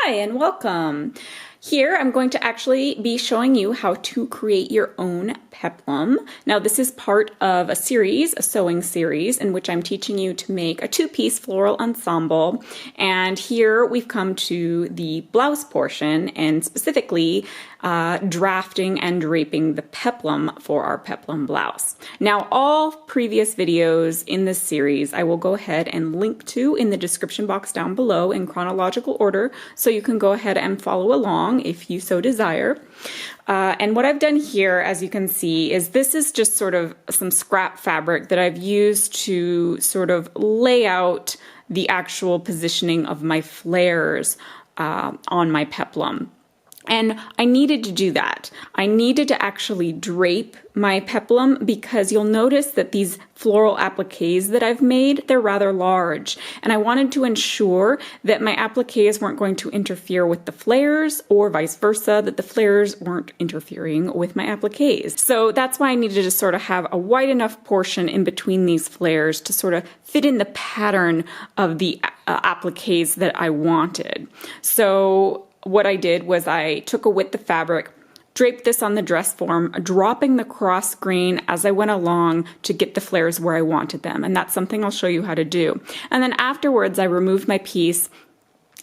Hi and welcome. Here I'm going to actually be showing you how to create your own peplum. Now this is part of a series, a sewing series, in which I'm teaching you to make a two-piece floral ensemble. And here we've come to the blouse portion and specifically drafting and draping the peplum for our peplum blouse. Now all previous videos in this series I will go ahead and link to in the description box down below in chronological order, so you can go ahead and follow along if you so desire. And what I've done here, as you can see, is this is just sort of some scrap fabric that I've used to sort of lay out the actual positioning of my flares on my peplum. And I needed to do that. I needed to actually drape my peplum because you'll notice that these floral appliques that I've made, they're rather large. And I wanted to ensure that my appliques weren't going to interfere with the flares or vice versa, that the flares weren't interfering with my appliques. So that's why I needed to sort of have a wide enough portion in between these flares to sort of fit in the pattern of the appliques that I wanted. So what I did was I took a width of fabric, draped this on the dress form, dropping the cross grain as I went along to get the flares where I wanted them. And that's something I'll show you how to do. And then afterwards, I removed my piece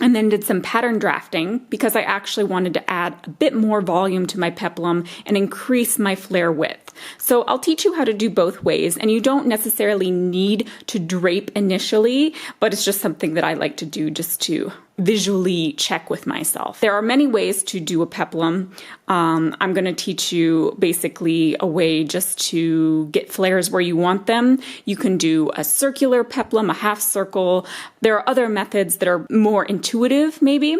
and then did some pattern drafting because I actually wanted to add a bit more volume to my peplum and increase my flare width. So I'll teach you how to do both ways, and you don't necessarily need to drape initially, but it's just something that I like to do just to visually check with myself. There are many ways to do a peplum. I'm going to teach you basically a way just to get flares where you want them. You can do a circular peplum, a half circle. There are other methods that are more intuitive maybe,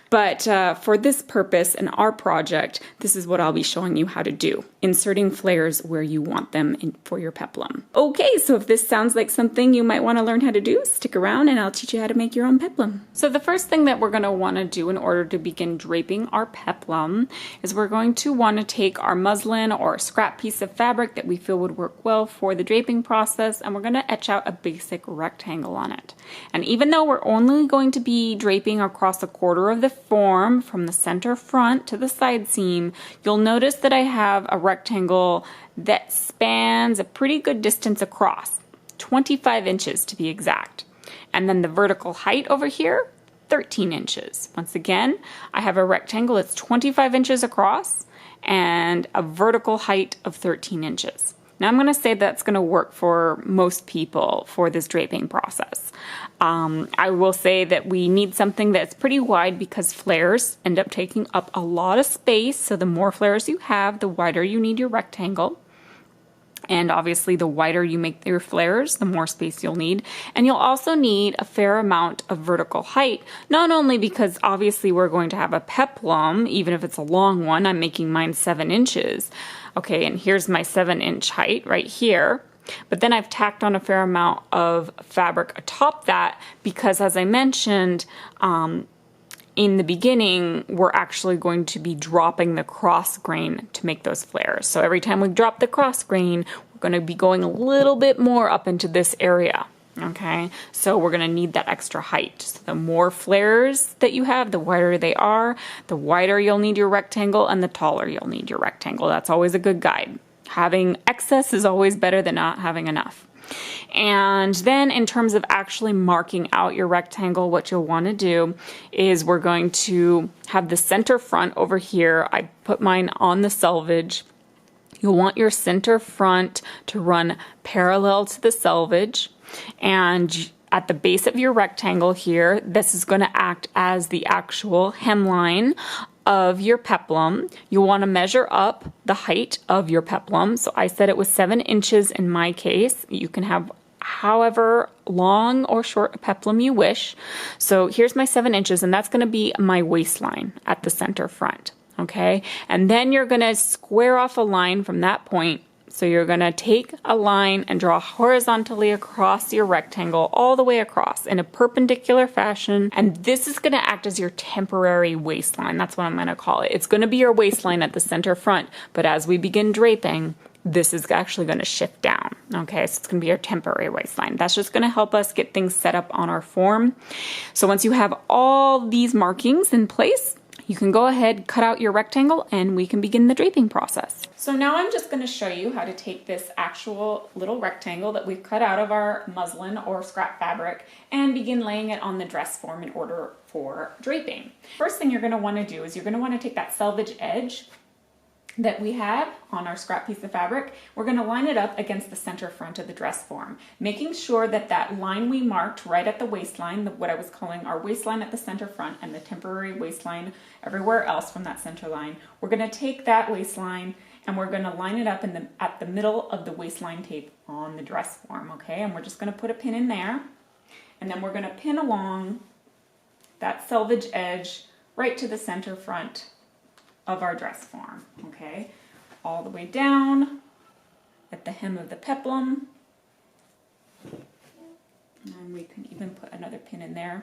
but for this purpose and our project, this is what I'll be showing you how to do, inserting flares where you want them for your peplum. Okay, so if this sounds like something you might want to learn how to do, stick around and I'll teach you how to make your own peplum. So the first thing that we're going to want to do in order to begin draping our peplum is we're going to want to take our muslin or scrap piece of fabric that we feel would work well for the draping process, and we're going to etch out a basic rectangle on it. And even though we're only going to be draping across a quarter of the form from the center front to the side seam, you'll notice that I have a rectangle that spans a pretty good distance across, 25 inches to be exact. And then the vertical height over here, 13 inches. Once again, I have a rectangle that's 25 inches across and a vertical height of 13 inches. Now I'm going to say that's going to work for most people for this draping process. I will say that we need something that's pretty wide because flares end up taking up a lot of space. So the more flares you have, the wider you need your rectangle. And obviously the wider you make your flares, the more space you'll need. And you'll also need a fair amount of vertical height, not only because obviously we're going to have a peplum, even if it's a long one. I'm making mine 7 inches. Okay, and here's my 7-inch height right here. But then I've tacked on a fair amount of fabric atop that because, as I mentioned, in the beginning, we're actually going to be dropping the cross grain to make those flares. So every time we drop the cross grain, we're going to be going a little bit more up into this area. Okay, so we're going to need that extra height. So the more flares that you have, the wider they are, the wider you'll need your rectangle, and the taller you'll need your rectangle. That's always a good guide. Having excess is always better than not having enough. And then in terms of actually marking out your rectangle, what you'll want to do is we're going to have the center front over here. I put mine on the selvage. You'll want your center front to run parallel to the selvage, and at the base of your rectangle here, this is going to act as the actual hemline of your peplum. You'll want to measure up the height of your peplum. So I said it was 7 inches in my case. You can have however long or short a peplum you wish. So here's my 7 inches, and that's going to be my waistline at the center front. Okay, and then you're going to square off a line from that point. So you're going to take a line and draw horizontally across your rectangle all the way across in a perpendicular fashion. And this is going to act as your temporary waistline. That's what I'm going to call it. It's going to be your waistline at the center front. But as we begin draping, this is actually going to shift down. Okay, so it's going to be our temporary waistline. That's just going to help us get things set up on our form. So once you have all these markings in place, you can go ahead, cut out your rectangle, and we can begin the draping process. So now I'm just going to show you how to take this actual little rectangle that we've cut out of our muslin or scrap fabric and begin laying it on the dress form in order for draping. First thing you're going to want to do is you're going to want to take that selvage edge that we have on our scrap piece of fabric. We're going to line it up against the center front of the dress form, making sure that that line we marked right at the waistline, what I was calling our waistline at the center front and the temporary waistline everywhere else from that center line, we're going to take that waistline and we're going to line it up at the middle of the waistline tape on the dress form, okay? And we're just going to put a pin in there, and then we're going to pin along that selvage edge right to the center front of our dress form, okay? All the way down at the hem of the peplum. And we can even put another pin in there,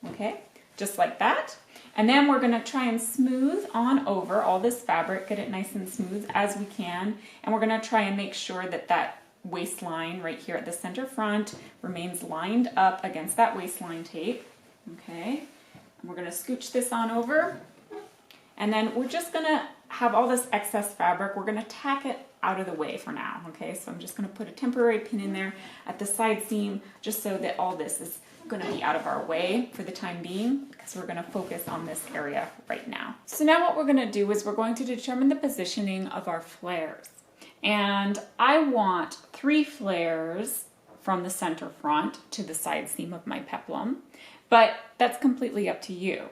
okay? Just like that. And then we're gonna try and smooth on over all this fabric, get it nice and smooth as we can. And we're gonna try and make sure that that waistline right here at the center front remains lined up against that waistline tape, okay? And we're gonna scooch this on over. And then we're just gonna have all this excess fabric, we're gonna tack it out of the way for now, okay? So I'm just gonna put a temporary pin in there at the side seam just so that all this is gonna be out of our way for the time being, because we're gonna focus on this area right now. So now what we're gonna do is we're going to determine the positioning of our flares. And I want 3 flares from the center front to the side seam of my peplum, but that's completely up to you.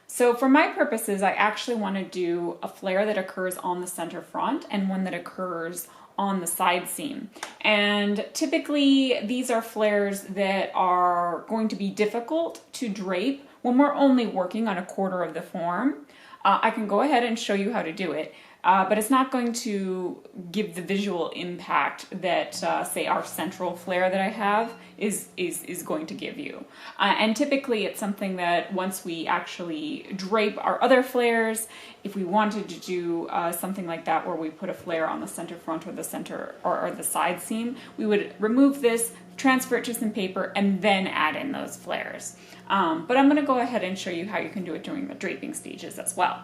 So for my purposes, I actually want to do a flare that occurs on the center front and one that occurs on the side seam. And typically these are flares that are going to be difficult to drape when we're only working on a quarter of the form. I can go ahead and show you how to do it, but it's not going to give the visual impact that, say, our central flare that I have is going to give you. And typically it's something that once we actually drape our other flares, if we wanted to do something like that where we put a flare on the center front or the center or the side seam, we would remove this, transfer it to some paper, and then add in those flares. But I'm going to go ahead and show you how you can do it during the draping stages as well.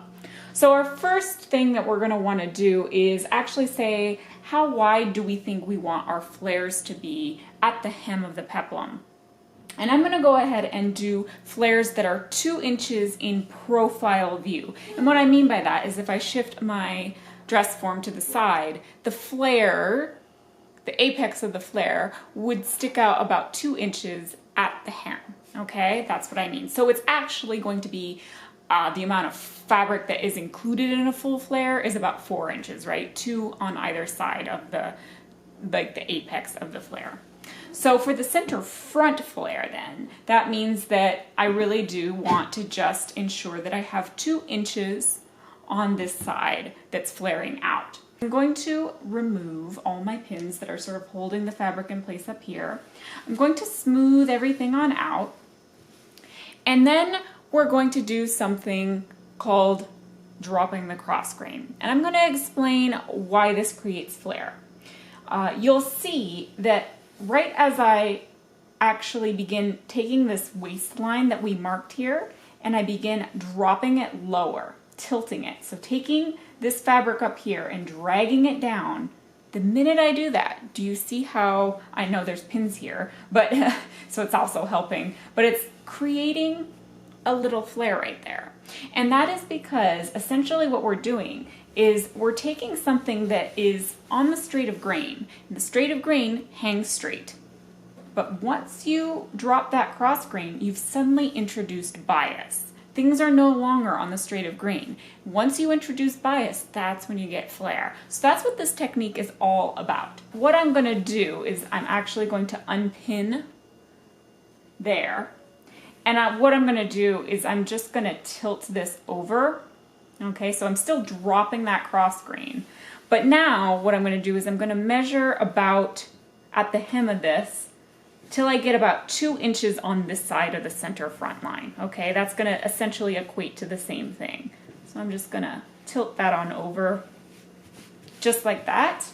So our first thing that we're going to want to do is actually say, how wide do we think we want our flares to be at the hem of the peplum? And I'm going to go ahead and do flares that are 2 inches in profile view. And what I mean by that is if I shift my dress form to the side, the flare, the apex of the flare, would stick out about 2 inches at the hem. Okay, that's what I mean. So it's actually going to be the amount of fabric that is included in a full flare is about 4 inches, right? 2 on either side of the apex of the flare. So for the center front flare then, that means that I really do want to just ensure that I have 2 inches on this side that's flaring out. I'm going to remove all my pins that are sort of holding the fabric in place up here. I'm going to smooth everything on out. And then we're going to do something called dropping the cross grain. And I'm going to explain why this creates flare. You'll see that right as I actually begin taking this waistline that we marked here, and I begin dropping it lower, tilting it. So taking this fabric up here and dragging it down, the minute I do that, do you see how, I know there's pins here, but so it's also helping, but it's creating a little flare right there. And that is because essentially what we're doing is we're taking something that is on the straight of grain. And the straight of grain hangs straight. But once you drop that cross grain, you've suddenly introduced bias. Things are no longer on the straight of grain. Once you introduce bias, that's when you get flare. So that's what this technique is all about. What I'm going to do is I'm actually going to unpin there. And what I'm going to do is I'm just going to tilt this over. Okay, so I'm still dropping that cross grain. But now what I'm going to do is I'm going to measure about at the hem of this till I get about 2 inches on this side of the center front line. Okay, that's going to essentially equate to the same thing. So I'm just going to tilt that on over just like that.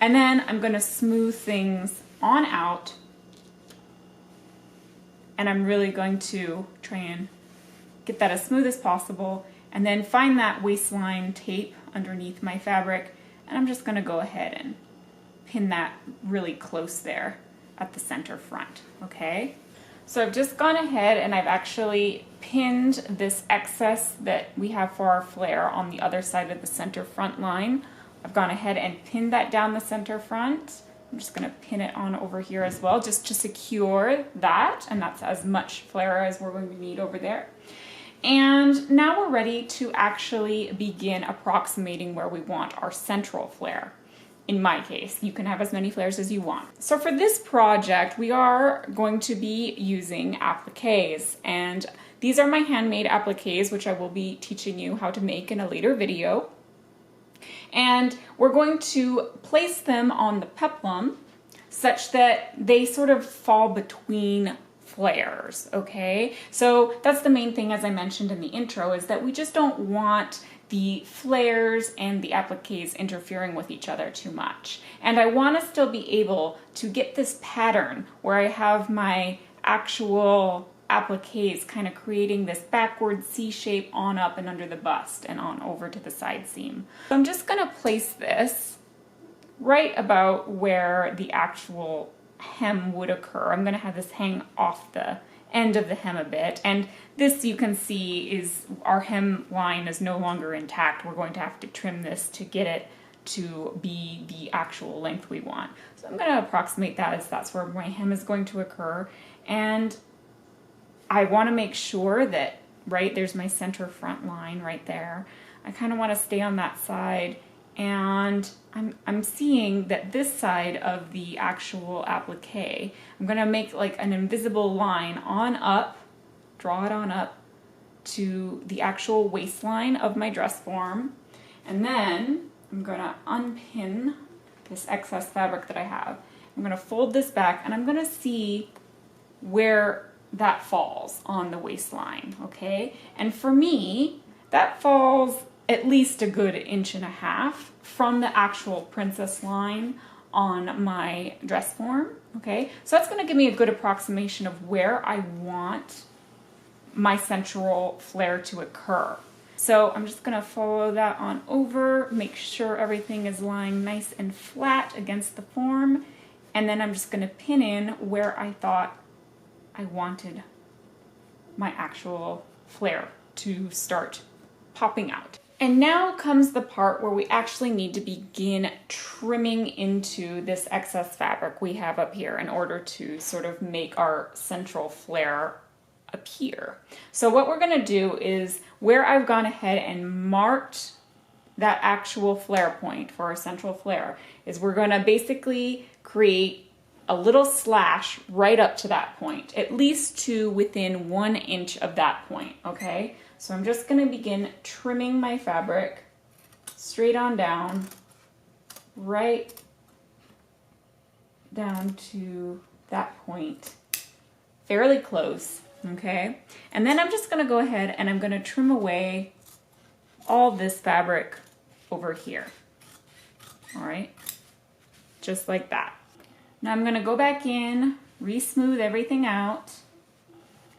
And then I'm going to smooth things on out. And I'm really going to try and get that as smooth as possible. And then find that waistline tape underneath my fabric. And I'm just going to go ahead and pin that really close there at the center front, okay? So I've just gone ahead and I've actually pinned this excess that we have for our flare on the other side of the center front line. I've gone ahead and pinned that down the center front. I'm just going to pin it on over here as well, just to secure that, and that's as much flare as we're going to need over there. And now we're ready to actually begin approximating where we want our central flare. In my case, you can have as many flares as you want. So for this project, we are going to be using appliques, and these are my handmade appliques, which I will be teaching you how to make in a later video. And we're going to place them on the peplum such that they sort of fall between flares, okay? So that's the main thing, as I mentioned in the intro, is that we just don't want the flares and the appliques interfering with each other too much. And I want to still be able to get this pattern where I have my actual appliques kind of creating this backward C shape on up and under the bust and on over to the side seam. So I'm just going to place this right about where the actual hem would occur. I'm going to have this hang off the end of the hem a bit, and this, you can see, is our hem line is no longer intact. We're going to have to trim this to get it to be the actual length we want. So I'm going to approximate that as that's where my hem is going to occur, and I want to make sure that, right, there's my center front line right there. I kind of want to stay on that side, and I'm seeing that this side of the actual applique, I'm going to make like an invisible line on up, draw it on up to the actual waistline of my dress form, and then I'm going to unpin this excess fabric that I have. I'm going to fold this back, and I'm going to see where that falls on the waistline, okay? And for me, that falls at least a good 1.5 inches from the actual princess line on my dress form, okay? So that's going to give me a good approximation of where I want my central flare to occur. So I'm just going to follow that on over, make sure everything is lying nice and flat against the form, and then I'm just going to pin in where I thought I wanted my actual flare to start popping out. And now comes the part where we actually need to begin trimming into this excess fabric we have up here in order to sort of make our central flare appear. So what we're going to do is, where I've gone ahead and marked that actual flare point for our central flare, is we're going to basically create a little slash right up to that point, at least to within 1 inch of that point, okay? So I'm just going to begin trimming my fabric straight on down, right down to that point, fairly close, okay? And then I'm just going to go ahead and I'm going to trim away all this fabric over here, all right? Just like that. Now I'm going to go back in, re-smooth everything out,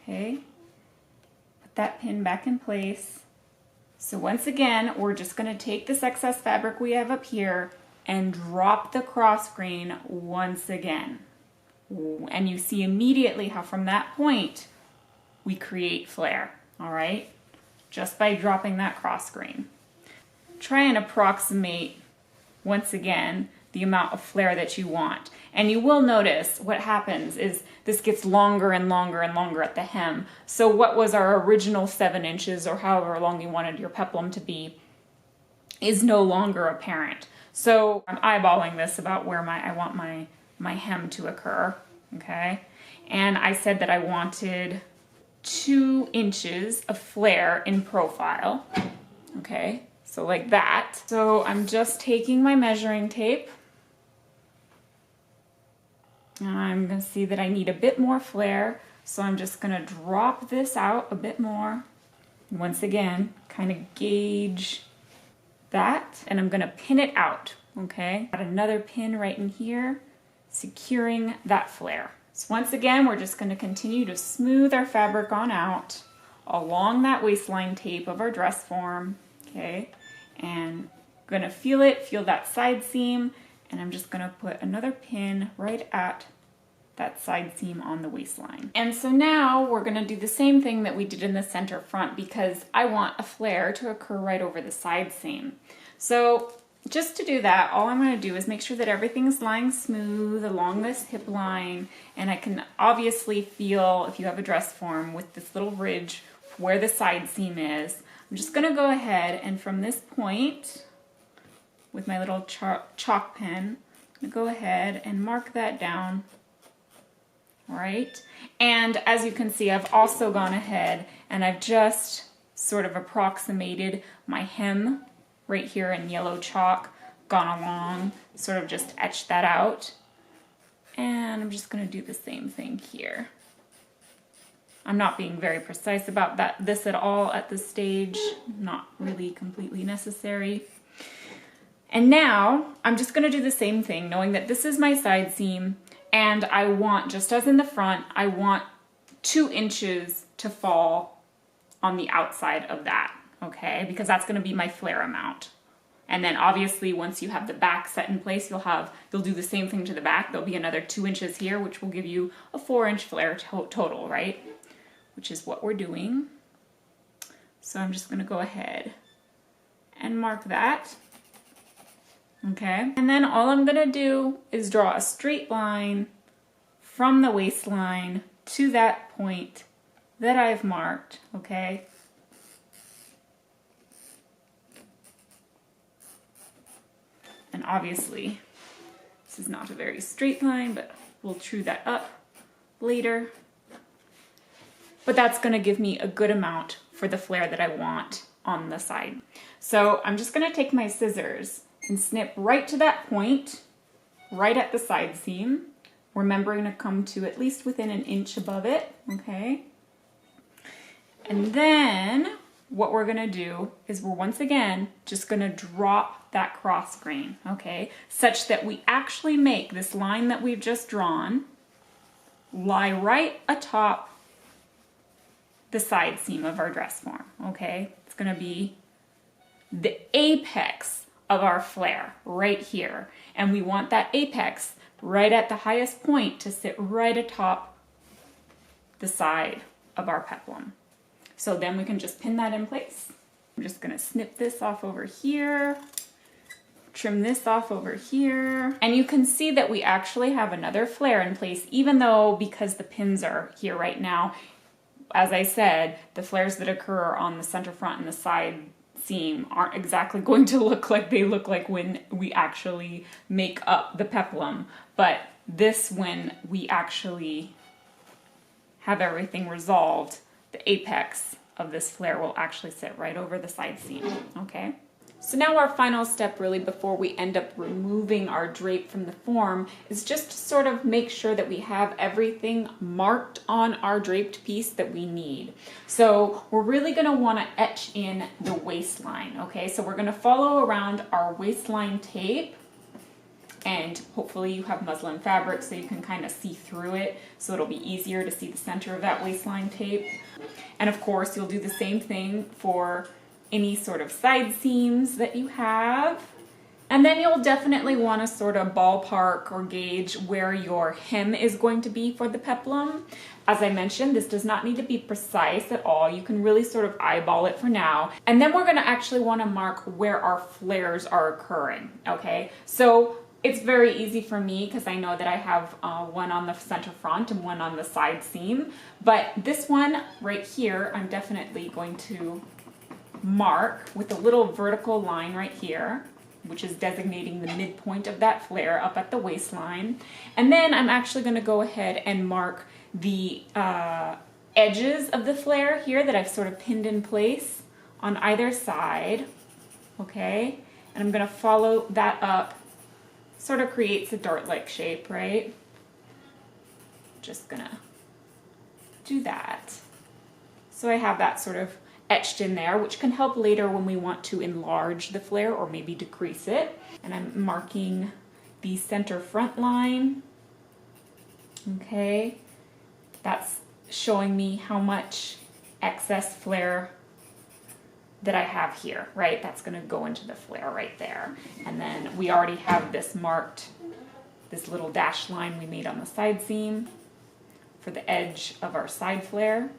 okay? Put that pin back in place. So once again, we're just going to take this excess fabric we have up here and drop the cross grain once again. And you see immediately how from that point we create flare, all right? Just by dropping that cross grain. Try and approximate, once again, the amount of flare that you want. And you will notice what happens is this gets longer and longer and longer at the hem. So what was our original 7 inches, or however long you wanted your peplum to be, is no longer apparent. So I'm eyeballing this about where I want my hem to occur, okay? And I said that I wanted 2 inches of flare in profile, okay? So like that. So I'm just taking my measuring tape, and I'm going to see that I need a bit more flare, so I'm just going to drop this out a bit more. Once again, kind of gauge that, and I'm going to pin it out okay? Got another pin right in here, securing that flare. So once again, we're just gonna continue to smooth our fabric on out along that waistline tape of our dress form, okay? And gonna feel that side seam, and I'm just gonna put another pin right at that side seam on the waistline. And so now we're gonna do the same thing that we did in the center front, because I want a flare to occur right over the side seam. So just to do that, all I'm gonna do is make sure that everything's lying smooth along this hip line, and I can obviously feel, if you have a dress form, with this little ridge where the side seam is. I'm just gonna go ahead and from this point, with my little chalk pen, I'm gonna go ahead and mark that down. All right, and as you can see, I've also gone ahead and I've just sort of approximated my hem right here in yellow chalk, gone along, sort of just etched that out. And I'm just gonna do the same thing here. I'm not being very precise about this at all at this stage, not really completely necessary. And now I'm just gonna do the same thing, knowing that this is my side seam, and I want, just as in the front, I want 2 inches to fall on the outside of that, okay? Because that's gonna be my flare amount. And then obviously once you have the back set in place, you'll do the same thing to the back. There'll be another 2 inches here, which will give you a 4-inch flare total, right? Which is what we're doing. So I'm just gonna go ahead and mark that. Okay, and then all I'm gonna do is draw a straight line from the waistline to that point that I've marked, okay? And obviously, this is not a very straight line, but we'll true that up later. But that's gonna give me a good amount for the flare that I want on the side. So I'm just gonna take my scissors and snip right to that point, right at the side seam, remembering to come to at least within 1 inch above it, okay? And then what we're gonna do is we're once again just gonna drop that cross grain, okay? Such that we actually make this line that we've just drawn lie right atop the side seam of our dress form, okay? It's gonna be the apex of our flare right here. And we want that apex right at the highest point to sit right atop the side of our peplum. So then we can just pin that in place. I'm just gonna snip this off over here, trim this off over here. And you can see that we actually have another flare in place, even though, because the pins are here right now, as I said, the flares that occur on the center front and the side seam aren't exactly going to look like they look like when we actually make up the peplum. But this, when we actually have everything resolved, the apex of this flare will actually sit right over the side seam, okay? So now our final step, really, before we end up removing our drape from the form, is just to sort of make sure that we have everything marked on our draped piece that we need. So we're really gonna wanna etch in the waistline, okay? So we're gonna follow around our waistline tape, and hopefully you have muslin fabric so you can kind of see through it, so it'll be easier to see the center of that waistline tape. And of course, you'll do the same thing for any sort of side seams that you have. And then you'll definitely want to sort of ballpark or gauge where your hem is going to be for the peplum. As I mentioned, this does not need to be precise at all. You can really sort of eyeball it for now. And then we're going to actually want to mark where our flares are occurring, okay? So it's very easy for me because I know that I have one on the center front and one on the side seam. But this one right here, I'm definitely going to mark with a little vertical line right here, which is designating the midpoint of that flare up at the waistline. And then I'm actually going to go ahead and mark the edges of the flare here that I've sort of pinned in place on either side, okay? And I'm going to follow that up, sort of creates a dart-like shape, right? Just gonna do that. So I have that sort of etched in there, which can help later when we want to enlarge the flare or maybe decrease it. And I'm marking the center front line. Okay, that's showing me how much excess flare that I have here, right? That's gonna go into the flare right there. And then we already have this marked, this little dash line we made on the side seam for the edge of our side flare.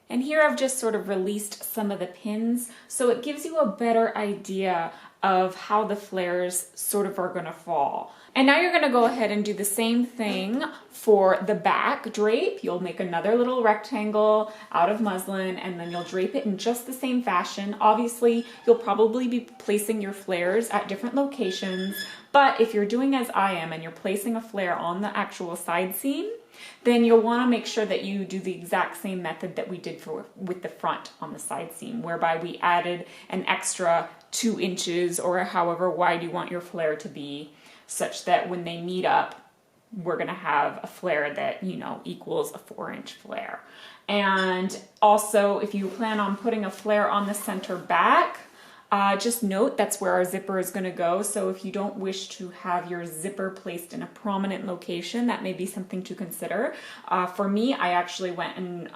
And here I've just sort of released some of the pins, so it gives you a better idea of how the flares sort of are gonna fall. And now you're gonna go ahead and do the same thing for the back drape. You'll make another little rectangle out of muslin, and then you'll drape it in just the same fashion. Obviously, you'll probably be placing your flares at different locations, but if you're doing as I am and you're placing a flare on the actual side seam, then you'll want to make sure that you do the exact same method that we did with the front on the side seam, whereby we added an extra 2 inches or however wide you want your flare to be, such that when they meet up, we're going to have a flare that, you know, equals a 4-inch flare. And also, if you plan on putting a flare on the center back, just note that's where our zipper is going to go. So if you don't wish to have your zipper placed in a prominent location, that may be something to consider. For me, I actually went and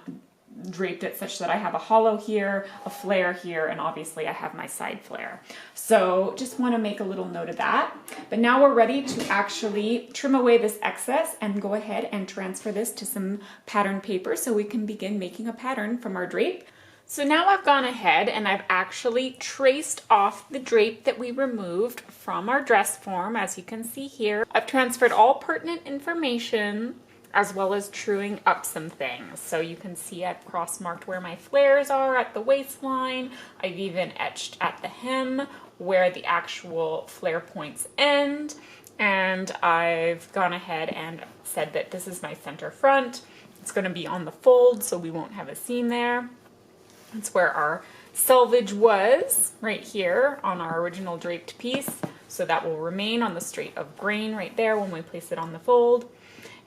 draped it such that I have a hollow here, a flare here, and obviously I have my side flare. So just want to make a little note of that. But now we're ready to actually trim away this excess and go ahead and transfer this to some pattern paper so we can begin making a pattern from our drape. So now I've gone ahead and I've actually traced off the drape that we removed from our dress form, as you can see here. I've transferred all pertinent information as well as truing up some things. So you can see I've cross-marked where my flares are at the waistline. I've even etched at the hem where the actual flare points end. And I've gone ahead and said that this is my center front. It's gonna be on the fold, so we won't have a seam there. It's where our selvage was, right here on our original draped piece. So that will remain on the straight of grain right there when we place it on the fold.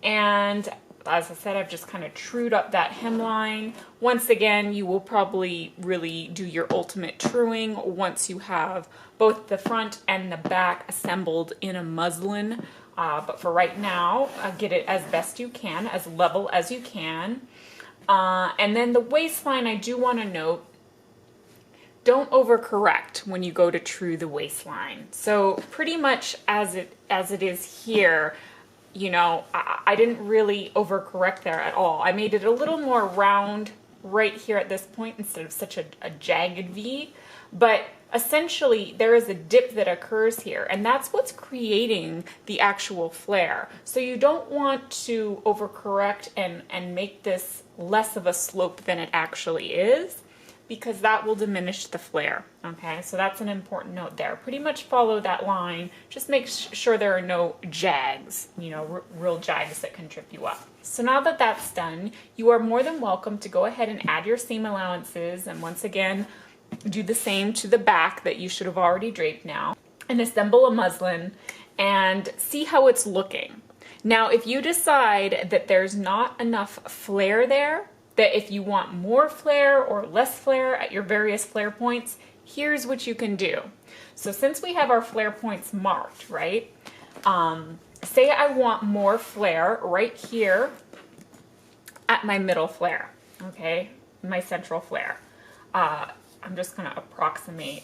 And as I said, I've just kind of trued up that hemline. Once again, you will probably really do your ultimate truing once you have both the front and the back assembled in a muslin. But for right now, get it as best you can, as level as you can. And then the waistline, I do want to note, don't overcorrect when you go to true the waistline. So pretty much as it is here, you know, I didn't really overcorrect there at all. I made it a little more round right here at this point instead of such a jagged V. But essentially, there is a dip that occurs here, and that's what's creating the actual flare. So you don't want to overcorrect and make this less of a slope than it actually is, because that will diminish the flare. Okay, so that's an important note there. Pretty much follow that line. Just make sure there are no jags, you know, real jags that can trip you up. So now that that's done, you are more than welcome to go ahead and add your seam allowances, and once again, do the same to the back that you should have already draped now, and assemble a muslin and see how it's looking. Now, if you decide that there's not enough flare there, that if you want more flare or less flare at your various flare points, here's what you can do. So since we have our flare points marked, right? Say I want more flare right here at my middle flare, okay? My central flare. I'm just gonna approximate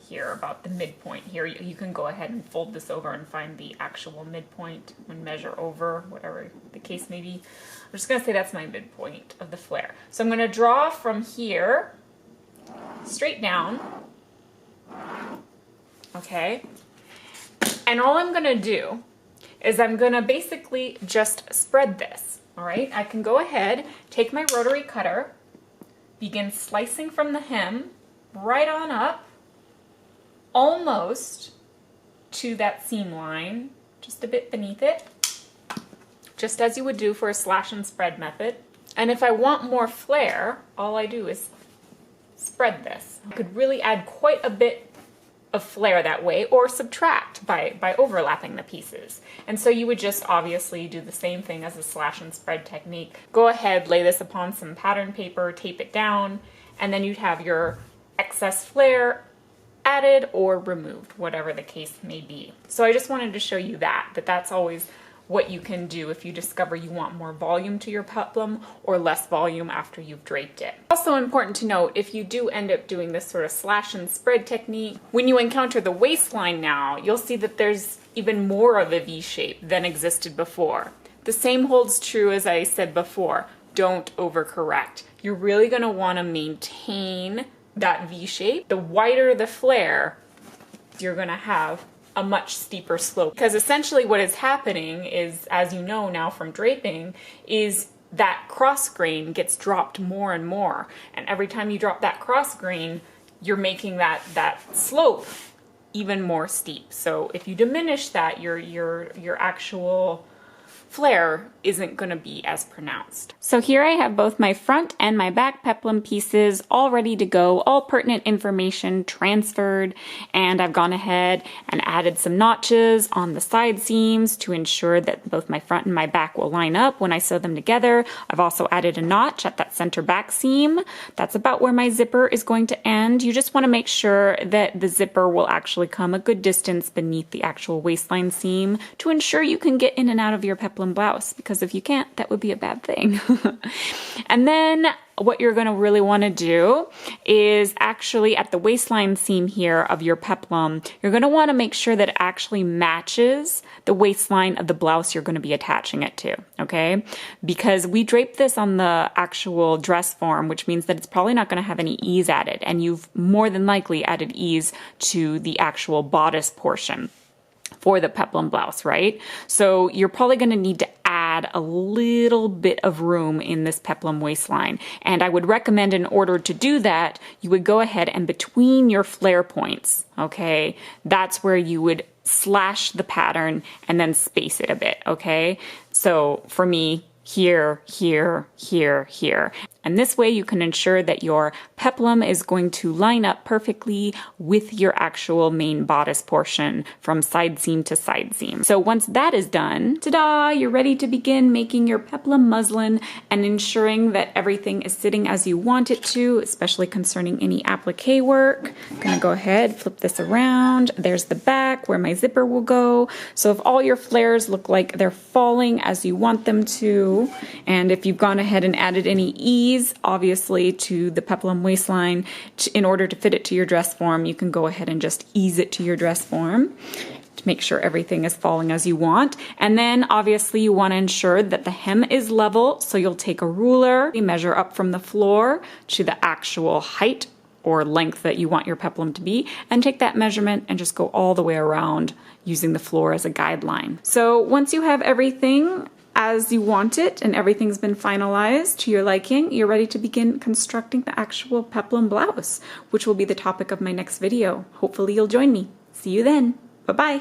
here about the midpoint here. You can go ahead and fold this over and find the actual midpoint and measure over, whatever the case may be. I'm just gonna say that's my midpoint of the flare. So I'm gonna draw from here straight down, okay? And all I'm gonna do is I'm gonna basically just spread this, all right? I can go ahead, take my rotary cutter, begin slicing from the hem right on up, almost to that seam line, just a bit beneath it, just as you would do for a slash and spread method. And if I want more flare, all I do is spread this. I could really add quite a bit of flare that way, or subtract by overlapping the pieces. And so you would just obviously do the same thing as a slash and spread technique. Go ahead, lay this upon some pattern paper, tape it down, and then you'd have your excess flare added or removed, whatever the case may be. So I just wanted to show you that that's always what you can do if you discover you want more volume to your peplum or less volume after you've draped it. Also important to note, if you do end up doing this sort of slash and spread technique, when you encounter the waistline now, you'll see that there's even more of a V shape than existed before. The same holds true as I said before. Don't overcorrect. You're really going to want to maintain that V shape. The wider the flare, you're going to have a much steeper slope. Because essentially what is happening is, as you know now from draping, is that cross grain gets dropped more and more. And every time you drop that cross grain, you're making that slope even more steep. So if you diminish that, your actual flare isn't going to be as pronounced. So here I have both my front and my back peplum pieces all ready to go, all pertinent information transferred, and I've gone ahead and added some notches on the side seams to ensure that both my front and my back will line up when I sew them together. I've also added a notch at that center back seam. That's about where my zipper is going to end. You just want to make sure that the zipper will actually come a good distance beneath the actual waistline seam to ensure you can get in and out of your peplum blouse, because if you can't, that would be a bad thing. And then what you're going to really want to do is actually at the waistline seam here of your peplum, you're going to want to make sure that it actually matches the waistline of the blouse you're going to be attaching it to, okay? Because we draped this on the actual dress form, which means that it's probably not going to have any ease added, and you've more than likely added ease to the actual bodice portion for the peplum blouse, right? So you're probably going to need to add a little bit of room in this peplum waistline. And I would recommend, in order to do that, you would go ahead and between your flare points, okay, that's where you would slash the pattern and then space it a bit, okay? So for me, here, here, here, here. And this way you can ensure that your peplum is going to line up perfectly with your actual main bodice portion from side seam to side seam. So once that is done, ta-da, you're ready to begin making your peplum muslin and ensuring that everything is sitting as you want it to, especially concerning any applique work. I'm gonna go ahead, flip this around. There's the back where my zipper will go. So if all your flares look like they're falling as you want them to, and if you've gone ahead and added any ease, obviously, to the peplum waistline, in order to fit it to your dress form, you can go ahead and just ease it to your dress form to make sure everything is falling as you want. And then obviously you want to ensure that the hem is level, so you'll take a ruler, measure up from the floor to the actual height or length that you want your peplum to be, and take that measurement and just go all the way around using the floor as a guideline. So once you have everything as you want it and everything's been finalized to your liking, you're ready to begin constructing the actual peplum blouse, which will be the topic of my next video. Hopefully you'll join me. See you then. Bye-bye.